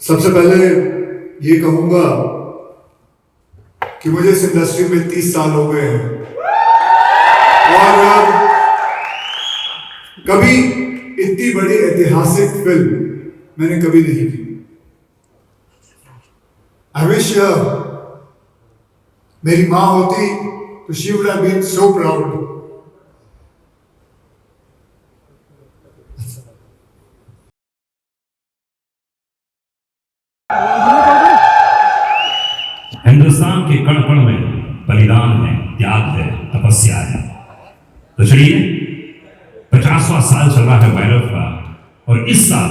सबसे पहले ये कहूंगा कि मुझे इस इंडस्ट्री में 30 साल हो गए हैं और कभी इतनी बड़ी ऐतिहासिक फिल्म मैंने कभी नहीं की। आई विश मेरी मां होती तो she would have been so proud. Hindustan के कण कण में बलिदान है, त्याग है, तपस्या है। तो चलिए 50वां साल चल रहा है भैरव का और इस साल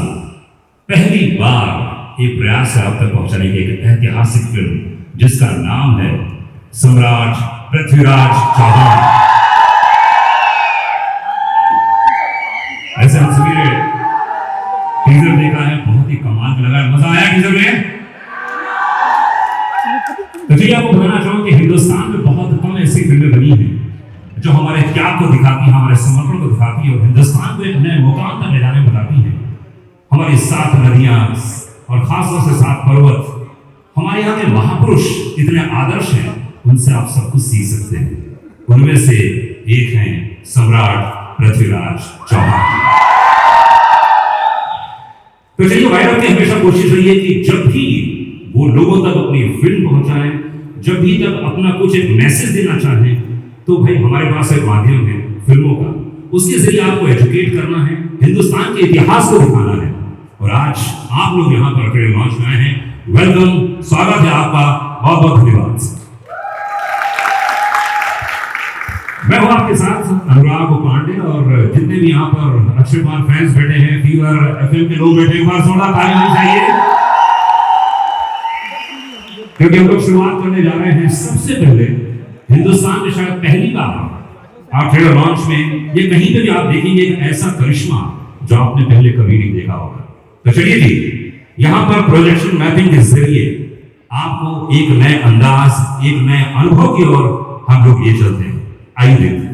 पहली बार एक प्रयास है आप तक पहुंचाने की एक ऐतिहासिक फिल्म जिसका नाम है सम्राट पृथ्वीराज चौहान। ऐसे हम सभी ने टीजर देखा है, बहुत ही कमाल का लगा। मजा आया टीजर में? तो जी आपको बताना चाहूं कि हिंदुस्तान में बहुत कम ऐसी फिल्में बनी हैं जो हमारे त्याग को दिखाती हैं, हमारे समर्पण को दिखाती है और हिंदुस्तान को एक नए मुकाम तक ले जाने में बताती है। हमारी 7 नदियां और खासतौर से 7 पर्वत, हमारे यहाँ के महापुरुष इतने आदर्श हैं, उनसे आप सब कुछ सीख सकते हैं। उनमें से एक हैं सम्राट पृथ्वीराज चौहान। तो चलिए वायरल की हमेशा कोशिश रही है कि जब भी वो लोगों तक अपनी फिल्म पहुंचाएं, जब भी तक अपना कुछ एक मैसेज देना चाहें, तो भाई हमारे पास एक माध्यम है फिल्मों का। उसके जरिए आपको एजुकेट करना है, हिंदुस्तान के इतिहास को दिखाना है। और आज आप लोग यहाँ पर ट्रेलर लॉन्च में आए हैं। वेलकम, स्वागत है आपका, बहुत बहुत धन्यवाद। मैं हूं आपके साथ अनुराग पांडे और जितने भी यहाँ पर अक्षय कुमार फैंस बैठे हैं, फीवर एफएम के लोग बैठे, एक बार जोरदार ताली होनी चाहिए क्योंकि हम लोग शुरुआत करने जा रहे हैं। सबसे पहले हिंदुस्तान में शायद पहली बार आप ट्रेलर लॉन्च में ये कहीं पे भी आप देखेंगे एक ऐसा करिश्मा जो आपने पहले कभी नहीं देखा होगा। तो चलिए जी, यहाँ पर प्रोजेक्शन मैपिंग के जरिए आपको एक नए अंदाज, एक नए अनुभव की ओर हम लोग ये चलते हैं। आइए देखते हैं।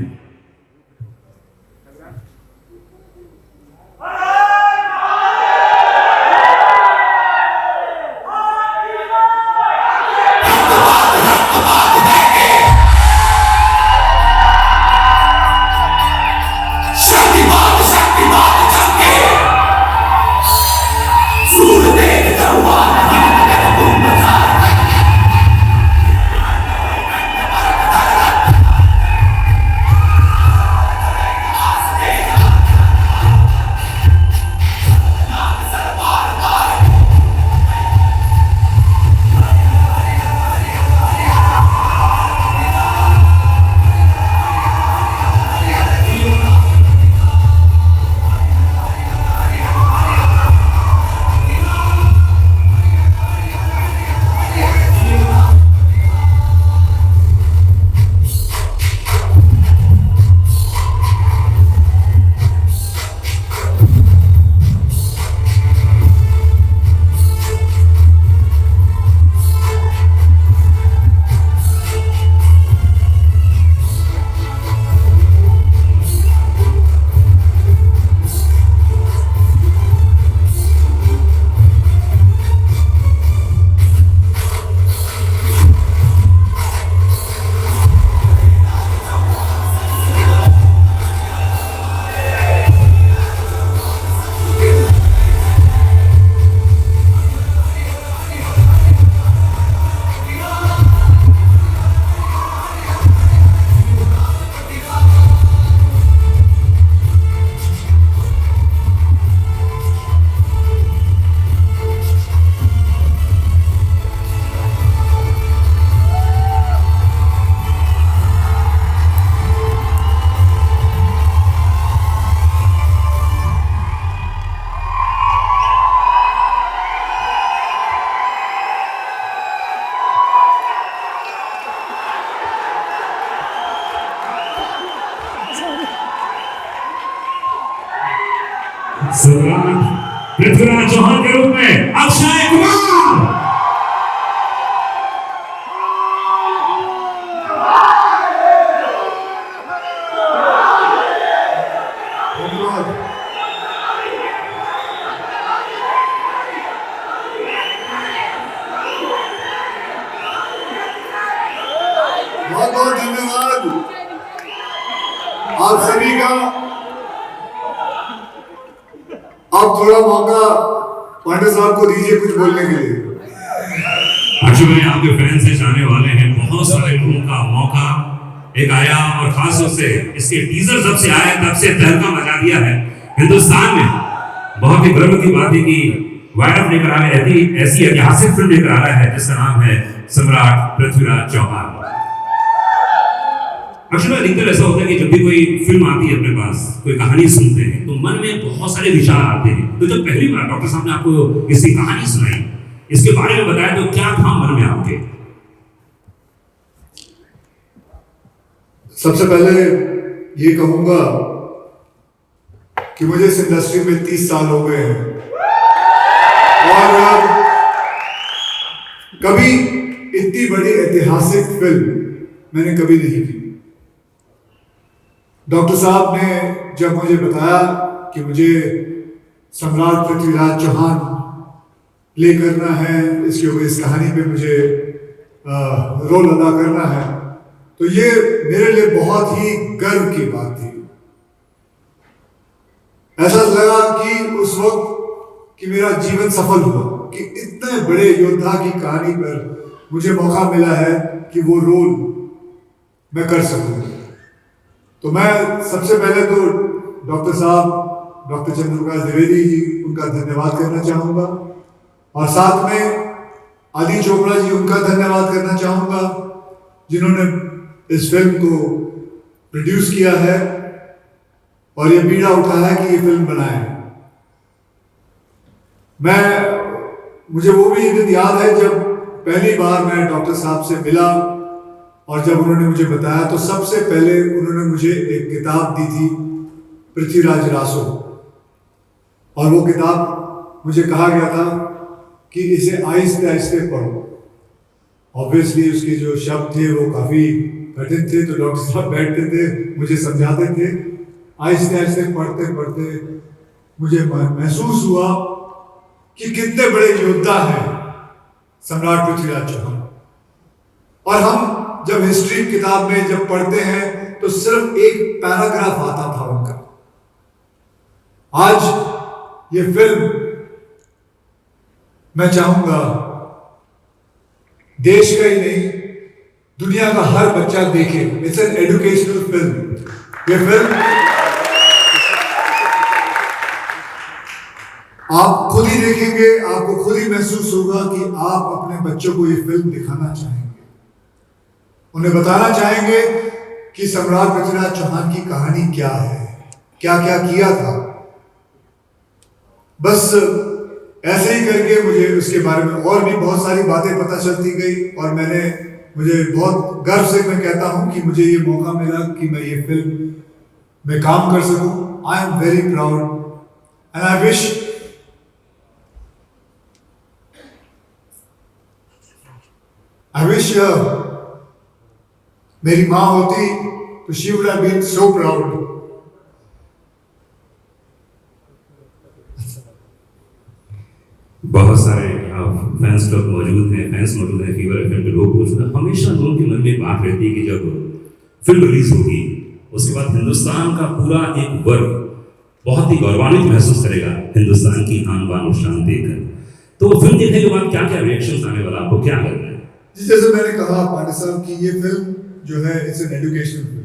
सम्राट पृथ्वीराज चौहान के रूप में अक्षय कुमार। आप सभी का आप थोड़ा मौका पांडे साहब को दीजिए कुछ बोलने के लिए। एक्चुअली आपके फैंस से जाने वाले हैं, बहुत सारे लोगों का मौका एक आया और खास तौर से इसके टीजर जब से आया तब से तहलका मचा दिया है हिंदुस्तान में। बहुत ही गर्व की बात है कि वायरफ लेकर आ रही ऐसी ऐतिहासिक फिल्म लेकर आ रहा है जिसका नाम है सम्राट पृथ्वीराज चौहान। अक्सर अधिकतर ऐसा होता है कि जब भी कोई फिल्म आती है अपने पास, कोई कहानी सुनते हैं तो मन में बहुत सारे विचार आते हैं। तो जब पहली बार डॉक्टर साहब ने आपको इसकी कहानी सुनाई, इसके बारे में बताया, तो क्या था मन में आपके? सबसे पहले ये कहूंगा कि मुझे इस इंडस्ट्री में 30 साल हो गए हैं और कभी इतनी बड़ी ऐतिहासिक फिल्म मैंने कभी नहीं की। डॉक्टर साहब ने जब मुझे बताया कि मुझे सम्राट पृथ्वीराज चौहान प्ले करना है, इस कहानी पे मुझे रोल अदा करना है, तो ये मेरे लिए बहुत ही गर्व की बात थी। ऐसा लगा कि उस वक्त कि मेरा जीवन सफल हुआ कि इतने बड़े योद्धा की कहानी पर मुझे मौका मिला है कि वो रोल मैं कर सकूं। तो मैं सबसे पहले तो डॉक्टर साहब, डॉक्टर चंद्रप्रकाश द्विवेदी जी, उनका धन्यवाद करना चाहूंगा और साथ में आदि चोपड़ा जी, उनका धन्यवाद करना चाहूंगा जिन्होंने इस फिल्म को प्रोड्यूस किया है और ये बीड़ा उठाया है कि ये फिल्म बनाए। मुझे वो भी दिन याद है जब पहली बार मैं डॉक्टर साहब से मिला और जब उन्होंने मुझे बताया तो सबसे पहले उन्होंने मुझे एक किताब दी थी, पृथ्वीराज रासो, और वो किताब मुझे कहा गया था कि इसे आहिस्ते आहिस्ते पढ़ो। ऑब्वियसली उसके जो शब्द थे वो काफ़ी कठिन थे, तो डॉक्टर साहब बैठते थे, मुझे समझाते थे। आहिस्ते आहिस्ते पढ़ते पढ़ते मुझे महसूस हुआ कि कितने बड़े योद्धा हैं सम्राट पृथ्वीराज चौहान। और हम जब हिस्ट्री किताब में जब पढ़ते हैं तो सिर्फ एक पैराग्राफ आता था उनका। आज ये फिल्म मैं चाहूंगा देश का ही नहीं, दुनिया का हर बच्चा देखे। It's an educational film. ये फिल्म आप खुद ही देखेंगे, आपको खुद ही महसूस होगा कि आप अपने बच्चों को ये फिल्म दिखाना चाहेंगे, उन्हें बताना चाहेंगे कि सम्राट पृथ्वीराज चौहान की कहानी क्या है, क्या क्या किया था। बस ऐसे ही करके मुझे उसके बारे में और भी बहुत सारी बातें पता चलती गई और मुझे बहुत गर्व से मैं कहता हूं कि मुझे ये मौका मिला कि मैं ये फिल्म में काम कर सकूं। I am very proud and I wish मेरी माँ होती तो she would have been so proud. बहुत सारे फैंस लोग मौजूद हैं, फीवर एफएम के लोग मौजूद हैं। हमेशा लोगों के मन में बात रहती है कि जब फिल्म रिलीज होगी उसके बाद हिंदुस्तान का पूरा एक वर्ग बहुत ही गौरवान्वित महसूस करेगा हिंदुस्तान की आन बान और शान देखकर। तो फिल्म देखने के बाद क्या क्या रिएक्शन आने वाला, आपको क्या लगता है? जैसे मैंने कहा पांडे साहब की ये फिल्म जो है इट्स एन एजुकेशनल फिल्म।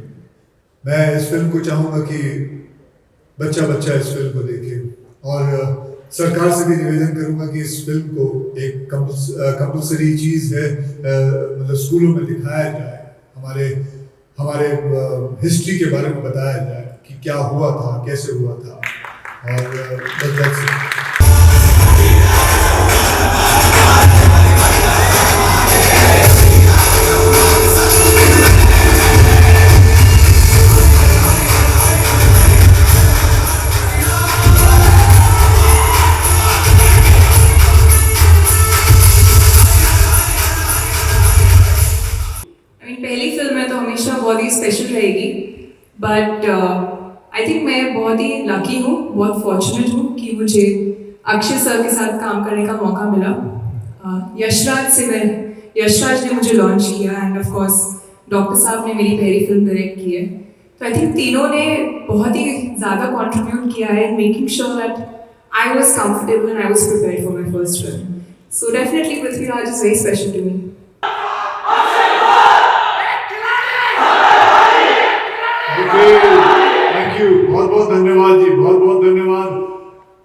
मैं इस फिल्म को चाहूँगा कि बच्चा इस फिल्म को देखे और सरकार से भी निवेदन करूंगा कि इस फिल्म को एक कंपल्सरी चीज़ है, मतलब स्कूलों में दिखाया जाए, हमारे हिस्ट्री के बारे में बताया जाए कि क्या हुआ था, कैसे हुआ था। और पहली फिल्म है तो हमेशा बहुत ही स्पेशल रहेगी, बट आई थिंक मैं बहुत ही लकी हूँ, बहुत फॉर्चुनेट हूँ कि मुझे अक्षय सर के साथ काम करने का मौका मिला। यशराज ने मुझे लॉन्च किया एंड ऑफ कोर्स डॉक्टर साहब ने मेरी पहली फिल्म डायरेक्ट की है। तो आई थिंक तीनों ने बहुत ही ज़्यादा कंट्रीब्यूट किया है making sure that I was comfortable and I was prepared for my first film. So definitely Prithviraj is very special to me. Thank you, बहुत बहुत धन्यवाद जी, बहुत बहुत धन्यवाद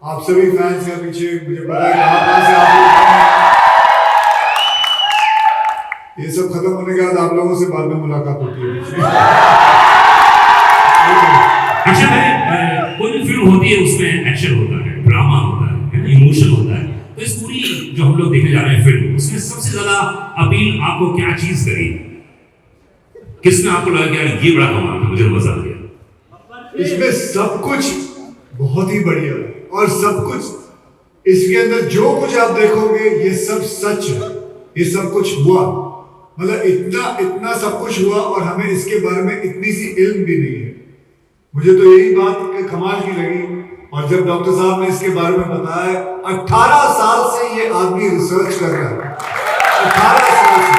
आप सभी फैंस के पीछे. मुझे पता है कहाँ से आप लोग हैं. ये सब खत्म होने के बाद आप लोगों से बाद में मुलाकात होती है. अच्छा है, कोई भी फिल्म होती है उसमें एक्शन होता है, ड्रामा होता है ना, इमोशन होता है. तो इस पूरी जो हम लोग देखने जा रहे हैं फिल्म, उसमें सबसे ज्यादा अपील आपको क्या चीज करी? किसने आपको लगा कि यार ये बड़ा कमाल था, मुझे मजा आ गया? इसमें सब कुछ बहुत ही बढ़िया है और सब कुछ इसके अंदर जो कुछ आप देखोगे ये सब सच है. ये सब कुछ हुआ, मतलब इतना सब कुछ हुआ और हमें इसके बारे में इतनी सी इल्म भी नहीं है. मुझे तो यही बात कमाल की लगी. और जब डॉक्टर साहब ने इसके बारे में बताया, 18 साल से ये आदमी रिसर्च कर रहा है, 18 साल से.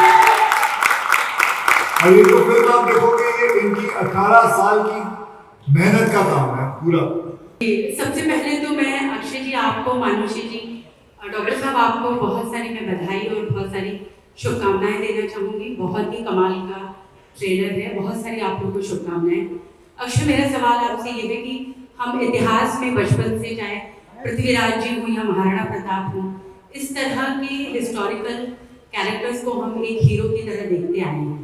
और ये जो फिल्म आप देखोगे ये इनकी 18 साल की मेहनत का काम है पूरा. सबसे पहले तो मैं अक्षय जी, आपको, मानुषी जी, डॉक्टर साहब, आपको बहुत सारी मैं बधाई और बहुत सारी शुभकामनाएं देना चाहूँगी. बहुत ही कमाल का ट्रेलर है, बहुत सारी आप लोगों को शुभकामनाएं. अक्षय, मेरा सवाल आपसे ये है कि हम इतिहास में बचपन से, चाहे पृथ्वीराज जी हो या महाराणा प्रताप हो, इस तरह के हिस्टोरिकल कैरेक्टर्स को हम एक हीरो की तरह देखते आए हैं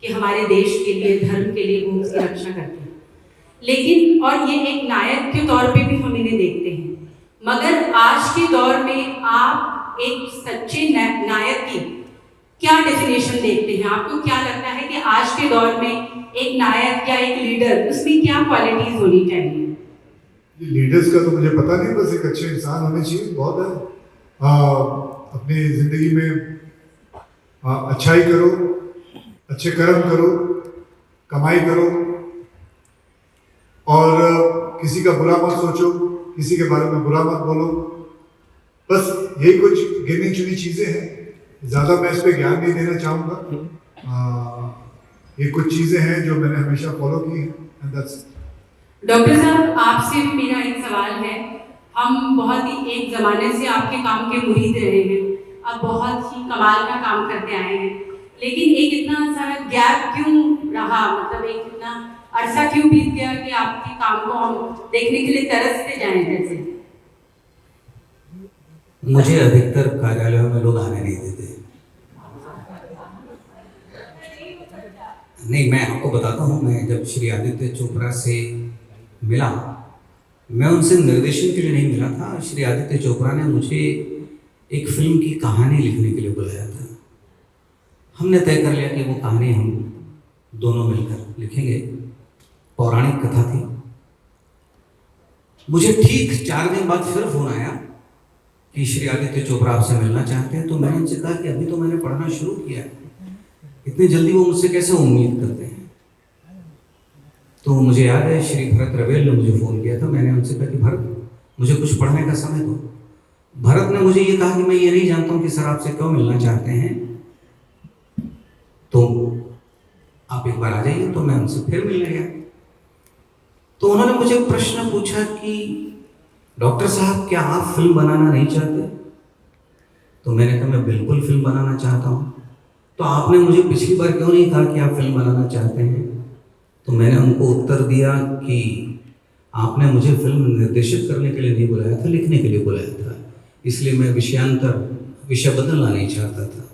कि हमारे देश के लिए, धर्म के लिए वो उसकी रक्षा करते हैं. लेकिन और ये एक नायक के तौर पे भी हम इन्हें देखते हैं. मगर आज के दौर में आप एक सच्चे नायक की क्या डेफिनेशन देखते हैं? आपको क्या लगता है कि आज के दौर में एक नायक या एक लीडर, उसमें क्या क्वालिटीज होनी चाहिए? लीडर्स का तो मुझे पता नहीं, बस एक अच्छे इंसान होने चाहिए, बहुत है. अपनी जिंदगी में अच्छाई करो, अच्छे कर्म करो, कमाई करो और किसी का बुरा मत सोचो, किसी के बारे में बुरा मत बोलो. बस यही कुछ गिनी चुनी चीजें हैं. ज्यादा मैं इस पे ज्ञान नहीं देना चाहूँगा. ये कुछ चीजें हैं जो मैंने हमेशा फॉलो की हैं. डॉक्टर साहब, आपसे भी मेरा एक सवाल है. हम बहुत ही एक ज़माने से आपके काम के मुरीद रहे हैं, अब बहुत ही कमाल का काम करते आए हैं. लेकिन एक इतना सारा गैप क्यों रहा? मतलब एक इतना अरसा क्यों बीत गया कि आपके काम को हम देखने के लिए तरसते जाएं? जैसे मुझे अधिकतर कार्यालयों में लोग आने नहीं देते. नहीं, मैं आपको बताता हूँ. मैं जब श्री आदित्य चोपड़ा से मिला, मैं उनसे निर्देशन के लिए नहीं मिला था. श्री आदित्य चोपड़ा ने मुझे एक फिल्म की कहानी लिखने के लिए बुलाया था. हमने तय कर लिया कि वो कहानी हम दोनों मिलकर लिखेंगे. पौराणिक कथा थी. मुझे ठीक 4 दिन बाद फिर फोन आया कि श्री आदित्य चोपड़ा आपसे मिलना चाहते हैं. तो मैंने उनसे कहा कि अभी तो मैंने पढ़ना शुरू किया है, इतनी जल्दी वो मुझसे कैसे उम्मीद करते हैं. तो मुझे याद है श्री भरत रवेल ने मुझे फ़ोन किया था. मैंने उनसे कहा कि भरत, मुझे कुछ पढ़ने का समय दो. भरत ने मुझे ये कहा कि मैं ये नहीं जानता हूँ कि सर आपसे क्यों मिलना चाहते हैं, तो आप एक बार आ जाइए. तो मैं उनसे फिर मिलने गया. तो उन्होंने मुझे प्रश्न पूछा कि डॉक्टर साहब, क्या आप फिल्म बनाना नहीं चाहते? तो मैंने कहा मैं बिल्कुल फिल्म बनाना चाहता हूँ. तो आपने मुझे पिछली बार क्यों नहीं कहा कि आप फिल्म बनाना चाहते हैं? तो मैंने उनको उत्तर दिया कि आपने मुझे फिल्म निर्देशित करने के लिए नहीं बुलाया था, लिखने के लिए बुलाया था. इसलिए मैं विषय बदलना नहीं चाहता था.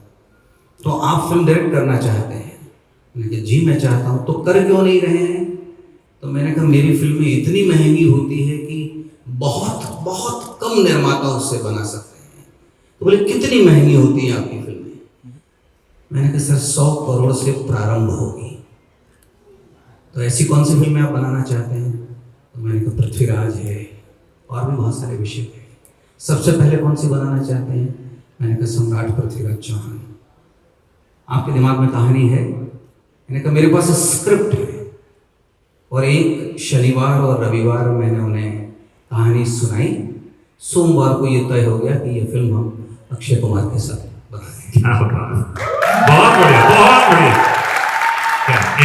तो आप फिल्म डायरेक्ट करना चाहते हैं? मैंने कहा जी मैं चाहता हूँ. तो कर क्यों नहीं रहे हैं? तो मैंने कहा मेरी फिल्में इतनी महंगी होती है कि बहुत बहुत कम निर्माता उससे बना सकते हैं. तो बोले कितनी महंगी होती है आपकी फिल्में? मैंने कहा सर 100 करोड़ से प्रारंभ होगी. तो ऐसी कौन सी फिल्में आप बनाना चाहते हैं? तो मैंने कहा पृथ्वीराज है और भी बहुत सारे विषय हैं. सबसे पहले कौन सी बनाना चाहते हैं? मैंने कहा सम्राट पृथ्वीराज चौहान. आपके दिमाग में कहानी है? मैंने कहा मेरे पास स्क्रिप्ट है. और एक शनिवार और रविवार मैंने उन्हें कहानी सुनाई. सोमवार को ये तय हो गया कि ये फिल्म हम अक्षय कुमार के साथ बनाएंगे. क्या बात है, बहुत बढ़िया, बहुत बढ़िया.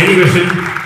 Any question?